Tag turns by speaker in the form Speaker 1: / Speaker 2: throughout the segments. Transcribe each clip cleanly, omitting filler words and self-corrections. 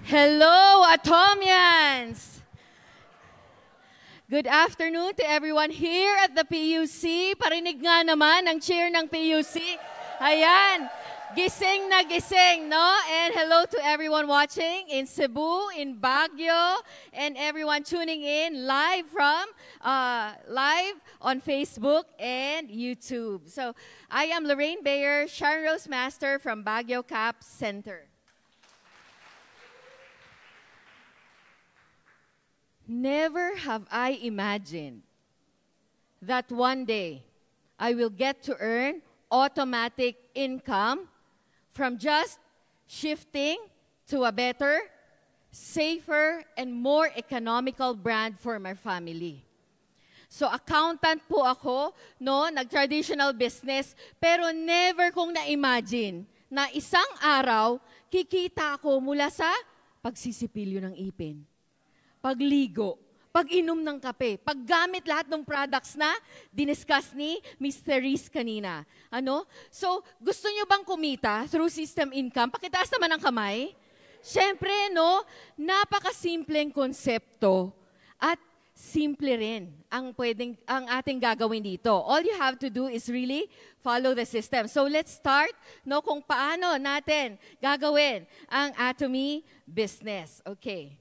Speaker 1: Hello, Atomians! Good afternoon to everyone here at the PUC. Parinig nga naman ang cheer ng PUC. Ayan, gising na gising, no? And hello to everyone watching in Cebu, in Baguio, and everyone tuning in live on Facebook and YouTube. So, I am Lorraine Bayer, Sharon Rose Master from Baguio CAP Center. Never have I imagined that one day I will get to earn automatic income from just shifting to a better, safer, and more economical brand for my family. So accountant po ako, no, nag-traditional business, pero never kong na-imagine na isang araw kikita ako mula sa pagsisipilyo ng ipin, pagligo, pag-inom ng kape, paggamit lahat ng products na diniscuss ni Mr. Reese kanina. Ano? So, gusto nyo bang kumita through system income? Pakitaas naman ang kamay. Siyempre, no, napakasimpleng konsepto at simple rin ang ating gagawin dito. All you have to do is really follow the system. So let's start, no, kung paano natin gagawin ang Atomy business. Okay.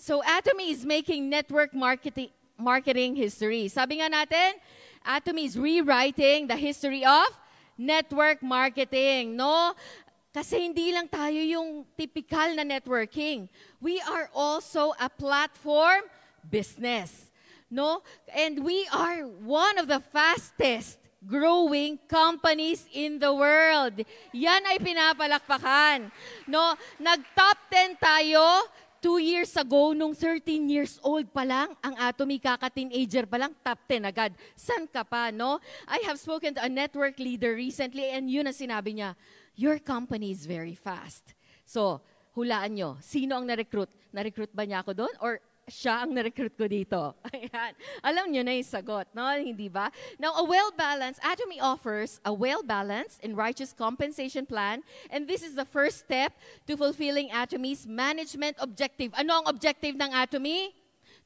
Speaker 1: So Atomy is making network marketing history. Sabi nga natin, Atomy is rewriting the history of network marketing, no? Kasi hindi lang tayo yung typical na networking. We are also a platform business, no? And we are one of the fastest growing companies in the world. Yan ay pinapalakpakan, no? Nag-top 10 tayo 2 years ago, nung 13 years old pa lang, ang Atomy, kaka-teenager pa lang, top 10 agad. San ka pa, no? I have spoken to a network leader recently and yun ang sinabi niya, your company is very fast. So, hulaan nyo, sino ang na-recruit? Na-recruit ba niya ako doon? Or siya ang na-recruit ko dito? Ayan. Alam nyo na yung sagot, no? Hindi ba? Now, Atomy offers a well-balanced and righteous compensation plan, and this is the first step to fulfilling Atomy's management objective. Ano ang objective ng Atomy?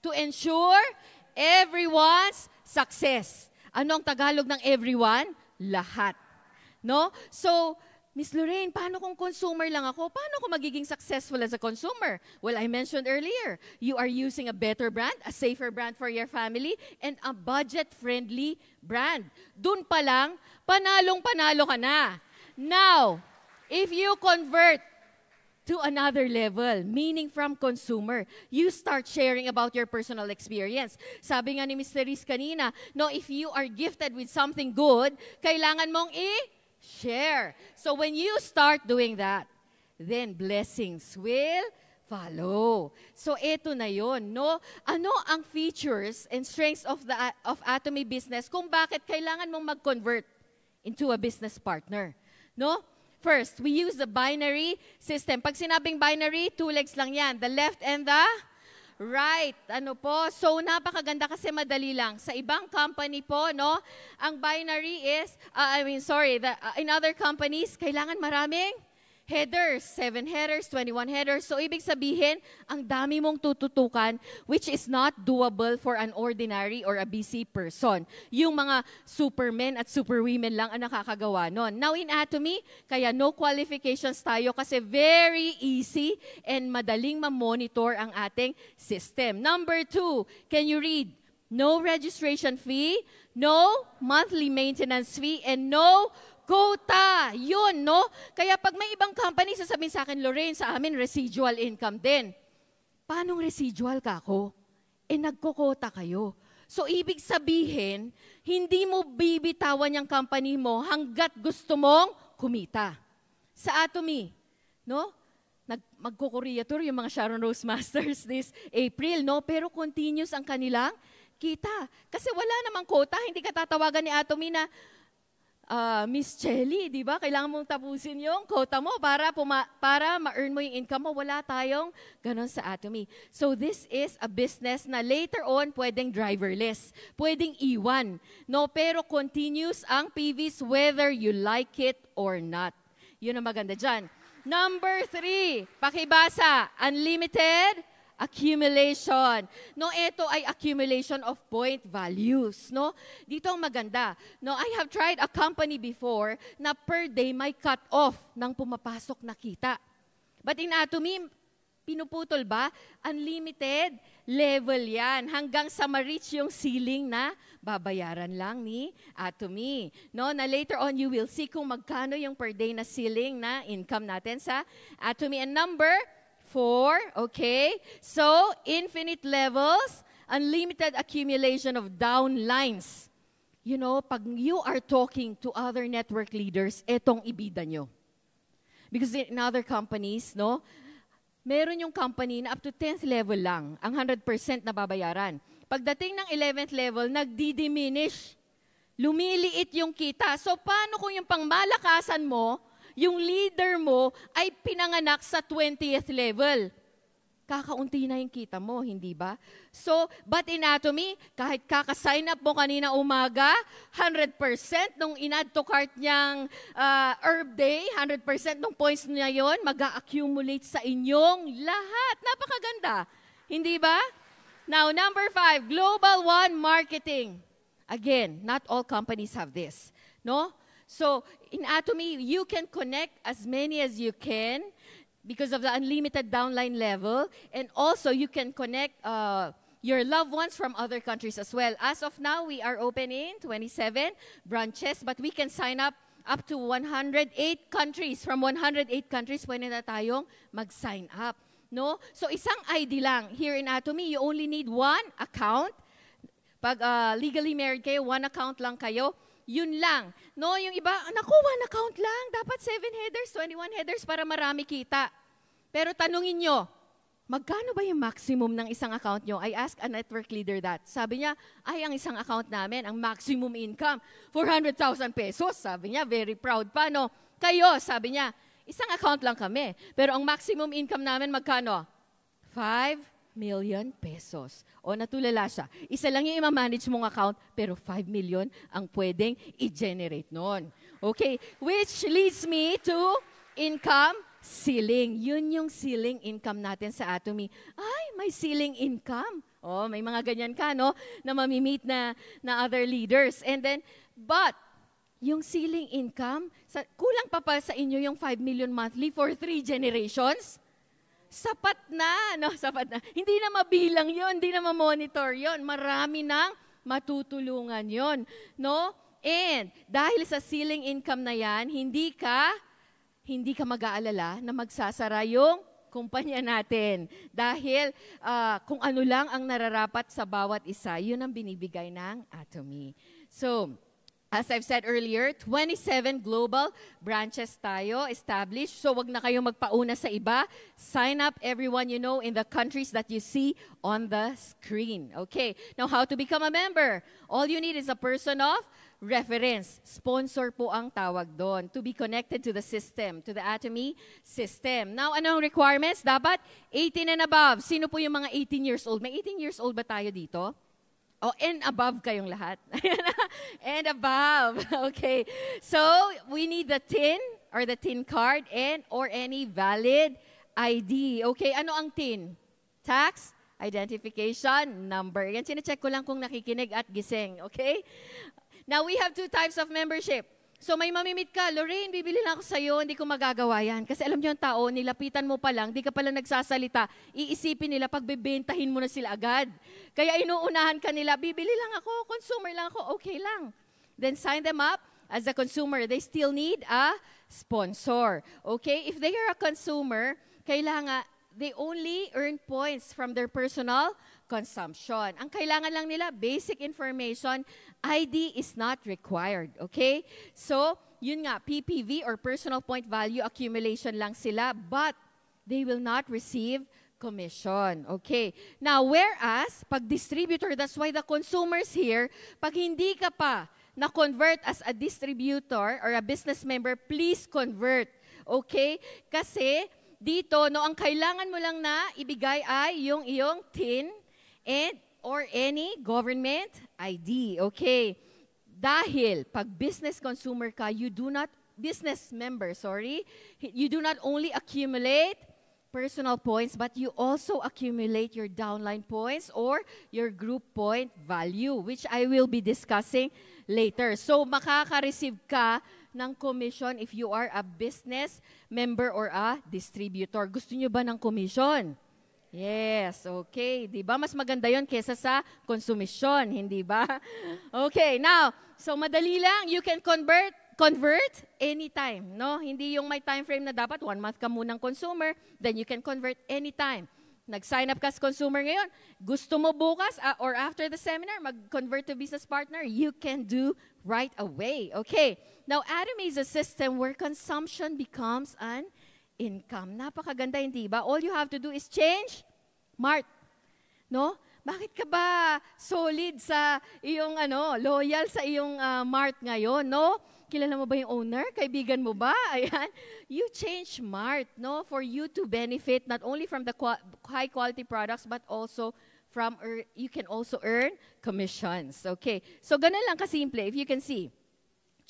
Speaker 1: To ensure everyone's success. Ano ang Tagalog ng everyone? Lahat. No? So, Miss Lorraine, paano kung consumer lang ako? Paano ako magiging successful as a consumer? Well, I mentioned earlier, you are using a better brand, a safer brand for your family, and a budget-friendly brand. Dun pa lang, panalong-panalo ka na. Now, if you convert to another level, meaning from consumer, you start sharing about your personal experience. Sabi nga ni Mr. Reese kanina, no, if you are gifted with something good, kailangan mong share. So when you start doing that, then blessings will follow. So ito na yon, no? Ano ang features and strengths of Atomy business kung bakit kailangan mong mag-convert into a business partner, no? First, we use the binary system. Pag sinabing binary, 2 legs lang yan, the left and the right. Ano po? So, napakaganda kasi madali lang. Sa ibang company po, no, ang binary is, in other companies, kailangan maraming headers, 7 headers, 21 headers. So, ibig sabihin, ang dami mong tututukan, which is not doable for an ordinary or a busy person. Yung mga supermen at superwomen lang ang nakakagawa nun. Now, in Atomy, kaya no qualifications tayo kasi very easy and madaling ma-monitor ang ating system. Number 2, can you read? No registration fee, no monthly maintenance fee, and no quota. Yun, no? Kaya pag may ibang company, sasabihin sa akin, Lorraine, sa amin, residual income din. Paanong residual ka ako? Nagkukota kayo. So, ibig sabihin, hindi mo bibitawan yung company mo hanggat gusto mong kumita. Sa Atomy, no? Magko-Korea tour yung mga Sharon Rose Masters this April, no? Pero continuous ang kanilang kita. Kasi wala namang quota, hindi ka tatawagan ni Atomy na, Miss Chelly, di ba? Kailangan mong tapusin yung quota mo para ma-earn mo yung income mo. Wala tayong ganon sa Atomy. So this is a business na later on pwedeng driverless, pwedeng iwan, no? Pero continuous ang PVs whether you like it or not. Yun ang maganda dyan. Number 3, pakibasa, unlimited accumulation. No, ito ay accumulation of point values, no? Dito ang maganda. No, I have tried a company before na per day may cut off ng pumapasok na kita. But in Atomy, pinuputol ba? Unlimited level yan. Hanggang sa ma-reach yung ceiling na babayaran lang ni Atomy. No, na later on you will see kung magkano yung per day na ceiling na income natin sa Atomy. And number 4, okay? So, infinite levels, unlimited accumulation of downlines. You know, pag you are talking to other network leaders, etong ibida nyo. Because in other companies, no, meron yung company na up to 10th level lang, ang 100% na babayaran. Pagdating ng 11th level, nagdi-diminish. Lumiliit yung kita. So, paano kung yung pangmalakasan mo, yung leader mo ay pinanganak sa 20th level? Kakaunti na yung kita mo, hindi ba? So, but in Atomy, kahit kaka-sign up mo kanina umaga, 100% nung in-add to cart niyang herb day, 100% nung points niya yon mag-accumulate sa inyong lahat. Napakaganda. Hindi ba? Now, number 5, Global One Marketing. Again, not all companies have this. No? So, in Atomy, you can connect as many as you can because of the unlimited downline level. And also, you can connect your loved ones from other countries as well. As of now, we are open in 27 branches, but we can sign up to 108 countries. From 108 countries, pwede na tayong mag-sign up. No? So, isang ID lang. Here in Atomy, you only need one account. Pag legally married kayo, one account lang kayo. Yun lang. No, yung iba, naku, one account lang. Dapat 7 headers, 21 headers para marami kita. Pero tanungin nyo, magkano ba yung maximum ng isang account nyo? I asked a network leader that. Sabi niya, ay, ang isang account namin, ang maximum income, 400,000 pesos. Sabi niya, very proud pa, no? Kayo, sabi niya, isang account lang kami. Pero ang maximum income namin, magkano? 5 million pesos. O natulala siya. Isa lang yung ima-manage mong account, pero 5 million ang pwedeng i-generate nun. Okay, which leads me to income ceiling. Yun yung ceiling income natin sa Atomy. Ay, may ceiling income. Oh, may mga ganyan ka, no? Na mamimit na other leaders. And then, but, yung ceiling income, kulang pa sa inyo yung 5 million monthly for 3 generations? Sapat na, no? Sapat na. Hindi na mabilang yon, hindi na ma-monitor yon. Marami nang matutulungan yon, no? And dahil sa ceiling income na yan, hindi ka mag-aalala na magsasara yung kumpanya natin. Dahil kung ano lang ang nararapat sa bawat isa, yun ang binibigay ng Atomy. So, as I've said earlier, 27 global branches tayo established. So wag na kayong magpauna sa iba. Sign up everyone you know in the countries that you see on the screen. Okay, now how to become a member? All you need is a person of reference. Sponsor po ang tawag doon. To be connected to the system, to the Atomy system. Now, anong requirements? Dapat 18 and above. Sino po yung mga 18 years old? May 18 years old ba tayo dito? Oh, and above kayong lahat. And above. Okay. So, we need the TIN or the TIN card or any valid ID. Okay, ano ang TIN? Tax Identification Number. Yan, sinecheck ko lang kung nakikinig at gising. Okay? Now, we have 2 types of membership. So may mamimit ka, Lorraine, bibili lang ako sa'yo, hindi ko magagawa yan. Kasi alam niyo yung tao, nilapitan mo pa lang, di ka pala nagsasalita, iisipin nila, pagbebentahin mo na sila agad. Kaya inuunahan ka nila, bibili lang ako, consumer lang ako, okay lang. Then sign them up as a consumer. They still need a sponsor. Okay? If they are a consumer, kailangan, they only earn points from their personal consumption. Ang kailangan lang nila, basic information, ID is not required, okay? So, yun nga, PPV or personal point value accumulation lang sila, but they will not receive commission, okay? Now, whereas, pag distributor, that's why the consumers here, pag hindi ka pa na-convert as a distributor or a business member, please convert, okay? Kasi, dito, no, ang kailangan mo lang na ibigay ay yung iyong TIN or any government ID. Okay. Dahil pag business consumer ka, you do not business member, you do not only accumulate personal points, but you also accumulate your downline points or your group point value, which I will be discussing later. So, makaka-receive ka ng commission if you are a business member or a distributor. Gusto nyo ba ng commission? Yes, okay. Diba? Mas maganda yon kesa sa konsumisyon, hindi ba? Okay, now, so madali lang, you can convert anytime, no? Hindi yung may time frame na dapat 1 month ka munang consumer, then you can convert anytime. Nag-sign up ka as consumer ngayon, gusto mo bukas or after the seminar, mag-convert to business partner, you can do right away. Okay, now Atomy is a system where consumption becomes an income. Napakaganda, hindi ba? All you have to do is change Mart. No? Bakit ka ba solid sa iyong loyal sa iyong Mart ngayon, no? Kilala mo ba yung owner? Kaibigan mo ba? Ayan. You change Mart, no? For you to benefit not only from the high quality products but also from you can also earn commissions. Okay. So ganun lang kasimple. If you can see,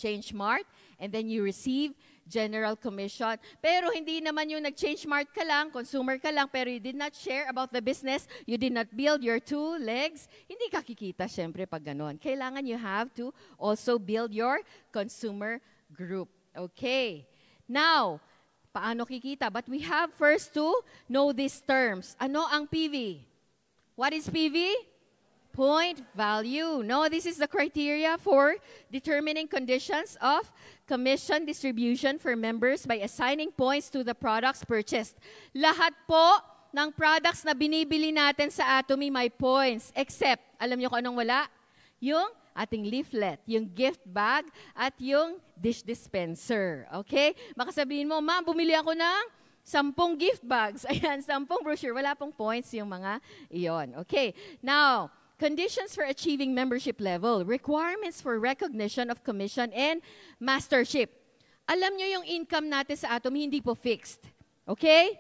Speaker 1: change Mart and then you receive general commission. Pero hindi naman yung nag-change Mart ka lang, consumer ka lang, pero you did not share about the business, you did not build your 2 legs, hindi ka kikita syempre pag ganon. Kailangan you have to also build your consumer group. Okay. Now, paano kikita? But we have first to know these terms. Ano ang PV? What is PV? Point value. No, this is the criteria for determining conditions of commission distribution for members by assigning points to the products purchased. Lahat po ng products na binibili natin sa Atomy may points, except, alam niyo kung anong wala? Yung ating leaflet, yung gift bag, at yung dish dispenser. Okay? Baka sabihin mo, ma'am, bumili ako ng 10 gift bags. Ayan, 10 brochure. Wala pong points yung mga iyon. Okay. Now, conditions for achieving membership level, requirements for recognition of commission and mastership. Alam nyo yung income natin sa Atomy, hindi po fixed. Okay?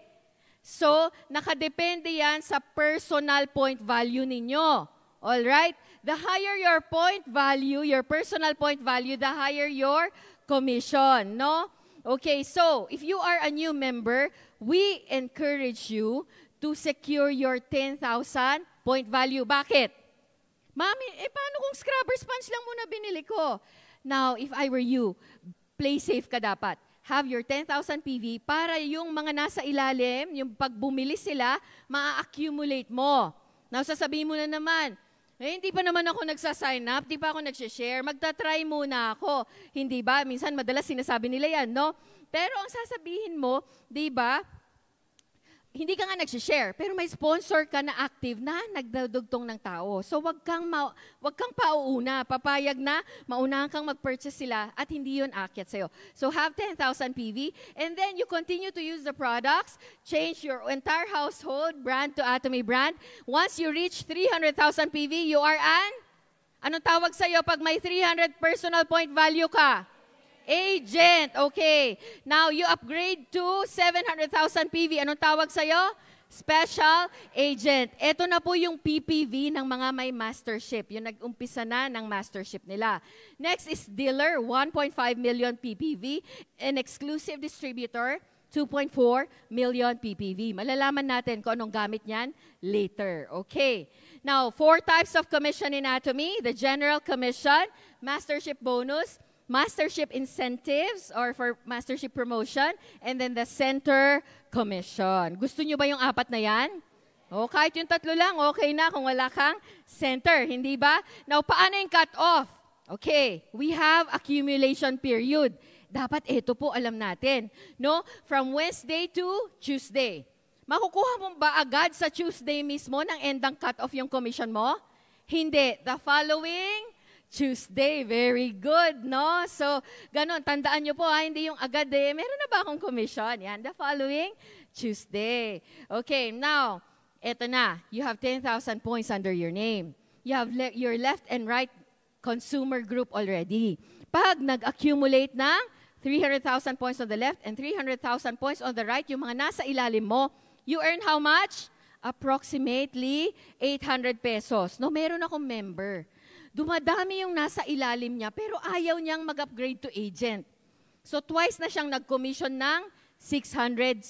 Speaker 1: So, nakadepende yan sa personal point value ninyo. Alright? The higher your point value, your personal point value, the higher your commission. No? Okay, so, if you are a new member, we encourage you to secure your 10,000 point value. Bakit? Mami, paano kung scrubber sponge lang muna binili ko? Now, if I were you, play safe ka dapat. Have your 10,000 PV para yung mga nasa ilalim, yung pag bumili sila, ma-accumulate mo. Now, sasabihin mo na naman, hindi pa naman ako nagsa-sign up, di pa ako nag-share, magta-try muna ako. Hindi ba? Minsan, madalas sinasabi nila yan, no? Pero ang sasabihin mo, di ba, hindi ka nga nag-share, pero may sponsor ka na active na nagdadugtong ng tao. So wag kang pauuna, papayag na maunahan kang mag-purchase sila at hindi yun aakyat sa'yo. So have 10,000 PV and then you continue to use the products, change your entire household brand to Atomy brand. Once you reach 300,000 PV, you are anong tawag sa'yo pag may 300 personal point value ka? Agent, okay. Now, you upgrade to 700,000 PV. Anong tawag sa'yo? Special Agent. Ito na po yung PPV ng mga may mastership. Yung nag-umpisa na ng mastership nila. Next is Dealer, 1.5 million PPV. An exclusive distributor, 2.4 million PPV. Malalaman natin kung anong gamit niyan later. Okay. Now, 4 types of commission in Atomy. The General Commission, Mastership Bonus, Mastership Incentives or for Mastership Promotion, and then the Center Commission. Gusto nyo ba yung 4 na yan? O, kahit yung 3 lang, okay na kung wala kang center, hindi ba? Now, paano yung cut-off? Okay, we have accumulation period. Dapat ito po alam natin. No? From Wednesday to Tuesday. Makukuha mo ba agad sa Tuesday mismo ng endang cut-off yung commission mo? Hindi. The following Tuesday, very good, no? So, ganun, tandaan nyo po, hindi yung agad meron na ba akong commission? Yan, the following Tuesday. Okay, now, eto na, you have 10,000 points under your name. You have your left and right consumer group already. Pag nag-accumulate ng 300,000 points on the left and 300,000 points on the right, yung mga nasa ilalim mo, you earn how much? Approximately 800 pesos. No, meron akong member. Dumadami yung nasa ilalim niya, pero ayaw niyang mag-upgrade to agent. So twice na siyang nag-commission ng 660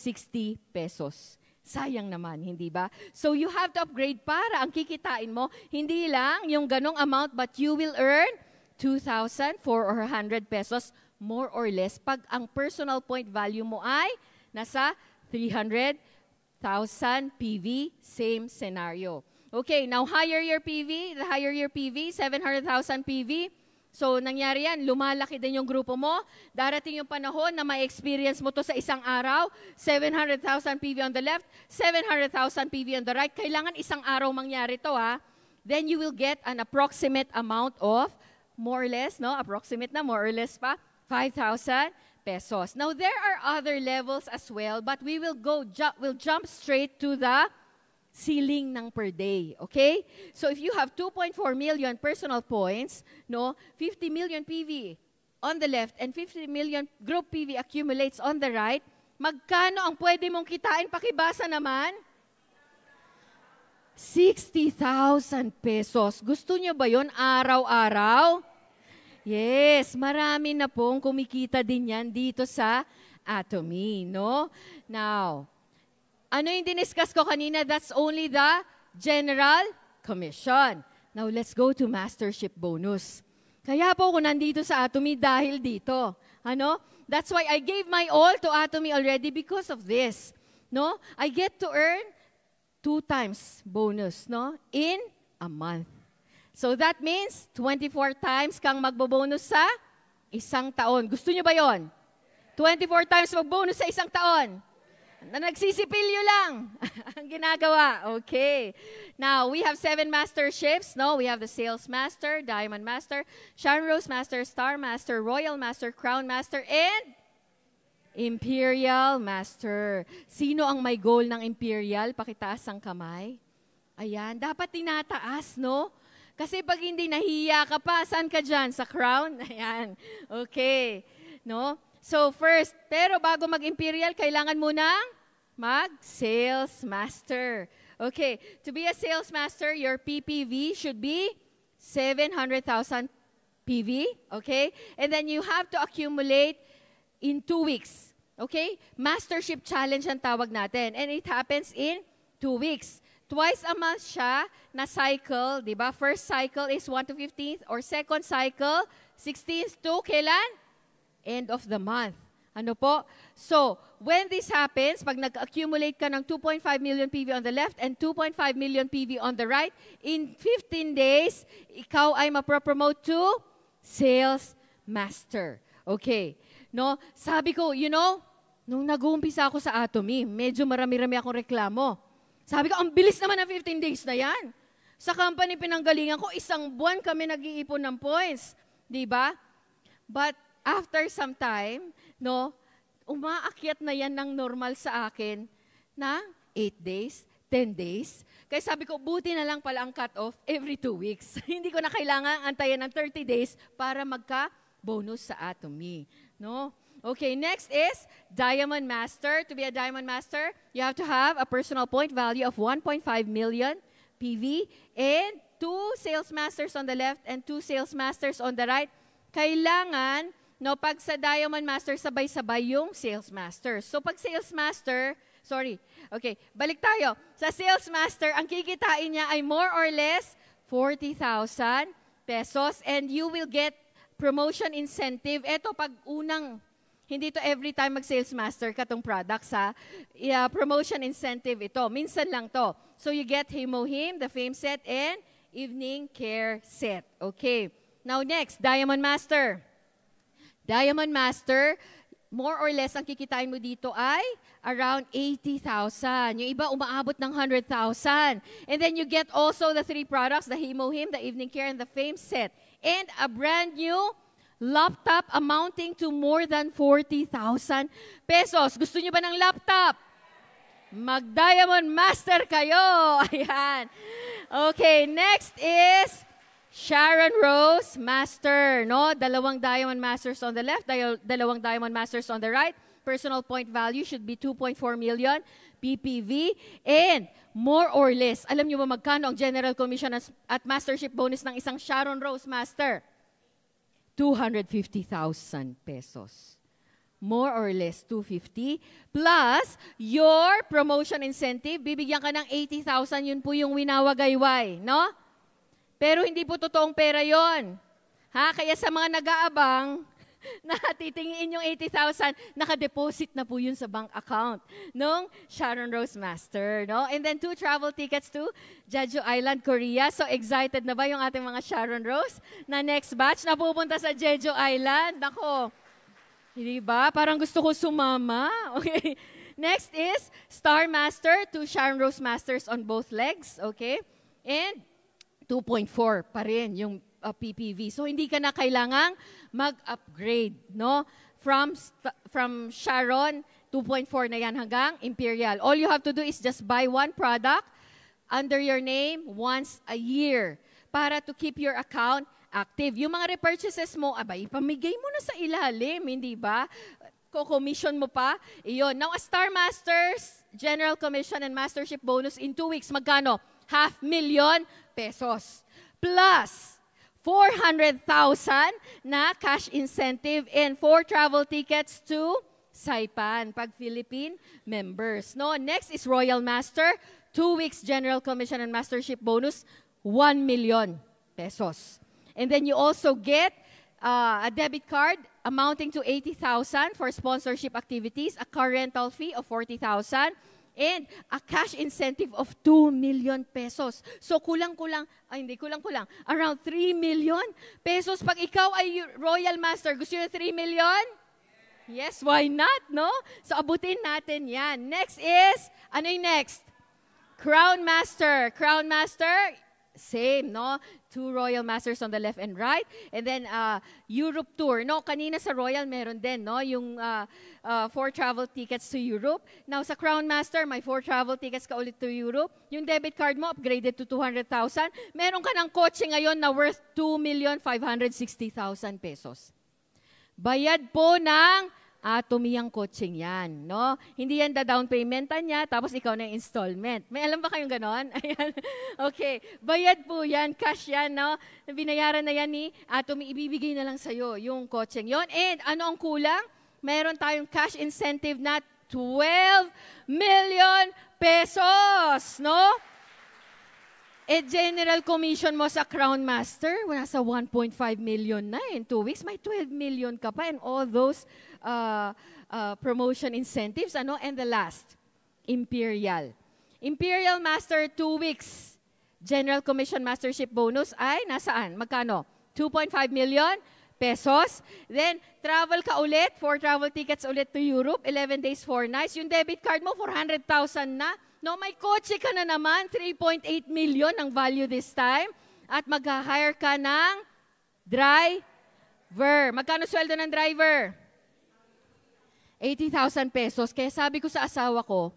Speaker 1: pesos. Sayang naman, hindi ba? So you have to upgrade para ang kikitain mo, hindi lang yung ganong amount, but you will earn 2,400 pesos more or less pag ang personal point value mo ay nasa 300,000 PV, same scenario. Okay, now higher your PV, the higher your PV, 700,000 PV. So nangyari yan, lumalaki din yung grupo mo. Darating yung panahon na may experience mo to sa isang araw, 700,000 PV on the left, 700,000 PV on the right. Kailangan isang araw mangyari to ha. Then you will get an approximate amount of, more or less, no? Approximate na, more or less pa, 5,000 pesos. Now there are other levels as well, but we will we'll jump straight to the ceiling ng per day, okay? So if you have 2.4 million personal points, no, 50 million PV on the left and 50 million group PV accumulates on the right, magkano ang pwede mong kitain? Pakibasa naman. 60,000 pesos. Gusto niyo ba yon araw-araw? Yes, marami na pong kumikita din yan dito sa Atomy, no? Now, ano yung diniscuss ko kanina? That's only the general commission. Now, let's go to mastership bonus. Kaya po ako nandito sa Atomy dahil dito. Ano? That's why I gave my all to Atomy already because of this. No? I get to earn 2 times bonus, no? In a month. So that means 24 times kang magbobonus sa isang taon. Gusto nyo ba yon? 24 times magbonus sa isang taon. Na nagsisipilyo lang ang ginagawa. Okay. Now, we have 7 masterships. No, we have the Sales Master, Diamond Master, Sharon Rose Master, Star Master, Royal Master, Crown Master, and Imperial Master. Sino ang may goal ng Imperial? Pakitaas ang kamay. Ayan, dapat tinataas, no? Kasi pag hindi nahiya ka pa, saan ka dyan? Sa Crown? Ayan. Okay. No? So first, pero bago mag-Imperial, kailangan mo nang mag-Sales Master. Okay, to be a Sales Master, your PPV should be 700,000 PV, okay? And then you have to accumulate in 2 weeks, okay? Mastership Challenge ang tawag natin, and it happens in 2 weeks. Twice a month siya na cycle, di ba? First cycle is 1 to 15th, or second cycle, 16th to kailan? End of the month. Ano po? So, when this happens, pag nag-accumulate ka ng 2.5 million PV on the left and 2.5 million PV on the right, in 15 days, ikaw ay mapropromote to Sales Master. Okay. No? Sabi ko, you know, nung nag-uumpisa ako sa Atomy, medyo marami-rami akong reklamo. Sabi ko, ang bilis naman ng 15 days na yan. Sa company pinanggalingan ko, 1 buwan kami nag-iipon ng points. Di ba? But after some time, no, umaakyat na yan ng normal sa akin na 8 days, 10 days. Kaya sabi ko, buti na lang pala ang cut-off every 2 weeks. Hindi ko na kailangan antayan ng 30 days para magka-bonus sa Atomy. No? Okay, next is Diamond Master. To be a Diamond Master, you have to have a personal point value of 1.5 million PV and 2 Sales Masters on the left and 2 Sales Masters on the right. Kailangan, no, pag sa Diamond Master, sabay-sabay yung Sales Master. So pag Sales Master, okay, balik tayo. Sa Sales Master, ang kikitain niya ay more or less 40,000 pesos and you will get promotion incentive. Ito, pag unang, hindi to every time mag-Sales Master ka tong products, ha? Promotion incentive ito. Minsan lang to. So you get Himo-Him, the Fame Set, and Evening Care Set. Okay. Now next, Diamond Master. Diamond Master, more or less, ang kikitain mo dito ay around 80,000. Yung iba, umaabot ng 100,000. And then you get also the 3 products, the Himo-Him, the Evening Care, and the Fame Set. And a brand new laptop amounting to more than 40,000 pesos. Gusto niyo ba ng laptop? Mag-Diamond Master kayo. Ayan. Okay, next is Sharon Rose Master. No? 2 Diamond Masters on the left, 2 Diamond Masters on the right. Personal point value should be 2.4 million PPV. And more or less, alam niyo ba magkano ang general commission at mastership bonus ng isang Sharon Rose Master? 250,000 pesos. more or less 250. Plus, your promotion incentive, bibigyan ka ng 80,000, yun po yung winawagayway, no? Pero hindi po totoong pera yon. Ha? Kaya sa mga nag-aabang, na titingin yung 80,000, nakadeposit na po yun sa bank account nung Sharon Rose Master. No? And then 2 travel tickets to Jeju Island, Korea. So excited na ba yung ating mga Sharon Rose na next batch na pupunta sa Jeju Island? Nako, hindi ba? Parang gusto ko sumama. Okay. Next is Star Master to Sharon Rose Masters on both legs. Okay. And 2.4 pa rin yung PPV. So hindi ka na kailangang mag-upgrade, no? From Sharon 2.4 na yan hanggang Imperial. All you have to do is just buy one product under your name once a year para to keep your account active. Yung mga repurchases mo, abay, ipamigay mo na sa ilalim, hindi ba? Ko-commission mo pa. Iyon. Now, a Star Masters, General Commission and Mastership bonus in 2 weeks, magkano? 500,000 pesos. Plus, 400,000 na cash incentive and 4 travel tickets to Saipan, pag Philippine members. No? Next is Royal Master, 2 weeks General Commission and Mastership bonus, 1 million pesos. And then you also get a debit card amounting to 80,000 for sponsorship activities, a car rental fee of 40,000, and a cash incentive of 2 million pesos. So kulang-kulang, around 3 million pesos. Pag ikaw ay Royal Master, gusto nyo 3 million? Yes, why not, no? So abutin natin yan. Next is, ano yung next? Crown Master. Crown Master, same, no? 2 Royal Masters on the left and right. And then, Europe Tour. No, kanina sa Royal, meron din, no? Yung 4 travel tickets to Europe. Now, sa Crown Master, may 4 travel tickets ka ulit to Europe. Yung debit card mo, upgraded to 200,000. Meron ka ng kotse ngayon na worth 2,560,000 pesos. Bayad po ng Atomy ang coaching yan, no? Hindi yan down paymentan niya, tapos ikaw na yung installment. May alam ba kayong ganon? Ayan. Okay. Bayad po yan, cash yan, no? Binayaran na yan ni Atomy, ibibigay na lang sa'yo yung coaching yon. And ano ang kulang? Meron tayong cash incentive na 12 million pesos, no? General commission mo sa Crown Master, wala sa 1.5 million na in 2 weeks. May 12 million ka pa and all those promotion incentives. Ano? And the last, Imperial. Imperial Master, 2 weeks. General Commission Mastership bonus ay nasaan? Magkano? 2.5 million pesos. Then, travel ka ulit, 4 travel tickets ulit to Europe, 11 days, 4 nights. Yung debit card mo, 400,000 na. No, may kotse ka na naman, 3.8 million ang value this time. At mag-hire ka ng driver. Magkano sweldo ng driver? 80,000 pesos. Kaya sabi ko sa asawa ko,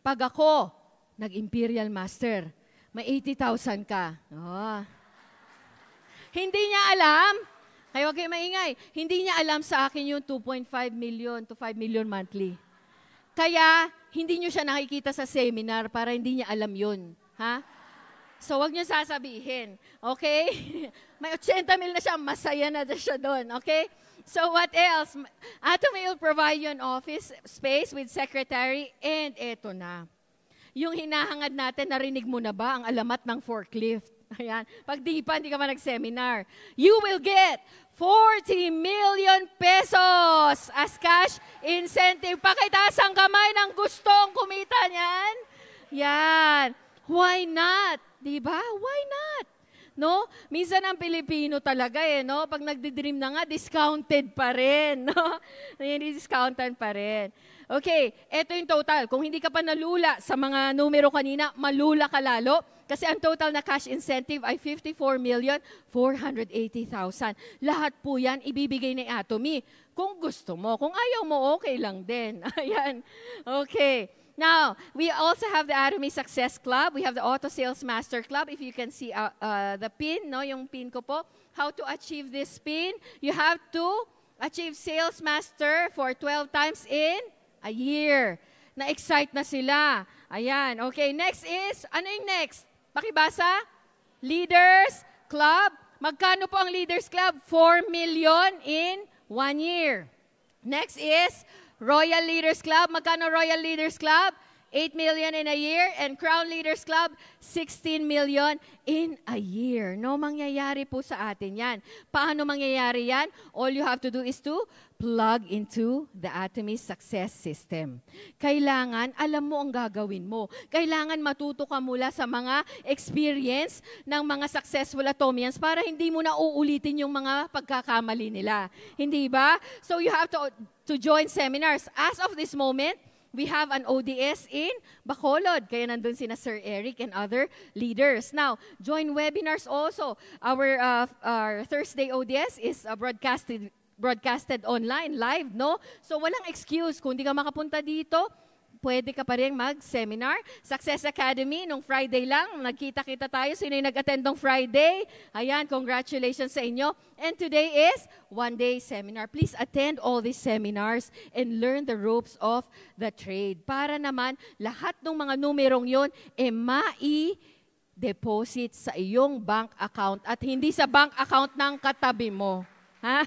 Speaker 1: pag ako nag-Imperial Master, may 80,000 ka. Oh. Hindi niya alam. Kaya huwag kayo maingay. Hindi niya alam sa akin yung 2.5 million to 5 million monthly. Kaya, hindi nyo siya nakikita sa seminar para hindi niya alam yun. Ha? So, wag nyo sasabihin. Okay? May 80 mil na siya, masaya na siya doon. Okay? So, what else? Atomy will provide you an office space with secretary and eto na. Yung hinahangad natin, narinig mo na ba ang alamat ng forklift? Ayan. Pag di pa, hindi ka man nag-seminar. You will get 40 million pesos as cash incentive. Pakitaas ang kamay ng gustong kumita niyan. Yan. Why not? Diba? Why not? No? Minsan ang Pilipino talaga no? Pag nagdi-dream na nga, discounted pa rin, no? Discounted pa rin. Okay, eto yung total. Kung hindi ka pa nalula sa mga numero kanina, malula ka lalo. Kasi ang total na cash incentive ay 54,480,000. Lahat po yan ibibigay ni Atomy. Kung gusto mo. Kung ayaw mo, okay lang din. Ayan. Okay. Now, we also have the Atomy Success Club. We have the Auto Sales Master Club. If you can see the pin, no, yung pin ko po. How to achieve this pin? You have to achieve Sales Master for 12 times in a year. Na-excite na sila. Ayan. Okay, next is, ano yung next? Pakibasa? Leaders Club. Magkano po ang Leaders Club? 4 million in 1 year. Next is Royal Leaders Club. Magkano Royal Leaders Club? 8 million in a year. And Crown Leaders Club, 16 million in a year. No, mangyayari po sa atin yan. Paano mangyayari yan? All you have to do is to plug into the Atomy Success System. Kailangan, alam mo ang gagawin mo. Kailangan matuto ka mula sa mga experience ng mga successful Atomians para hindi mo na uulitin yung mga pagkakamali nila. Hindi ba? So you have to join seminars. As of this moment, we have an ODS in Bacolod. Kaya nandun sina Sir Eric and other leaders. Now, join webinars also. Our Thursday ODS is broadcasted online, live, no? So, walang excuse. Kung di ka makapunta dito, pwede ka pa rin mag-seminar. Success Academy, nung Friday lang, nagkita-kita tayo. Sino yung nag-attend nung Friday? Ayan, congratulations sa inyo. And today is one-day seminar. Please attend all these seminars and learn the ropes of the trade. Para naman, lahat ng mga numerong yon mai-deposit sa iyong bank account at hindi sa bank account ng katabi mo. Ha?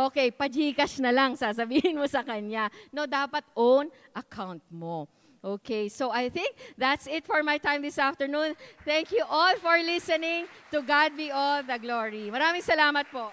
Speaker 1: Okay, pa-Gcash na lang, sasabihin mo sa kanya. No, dapat own account mo. Okay, so I think that's it for my time this afternoon. Thank you all for listening. To God be all the glory. Maraming salamat po.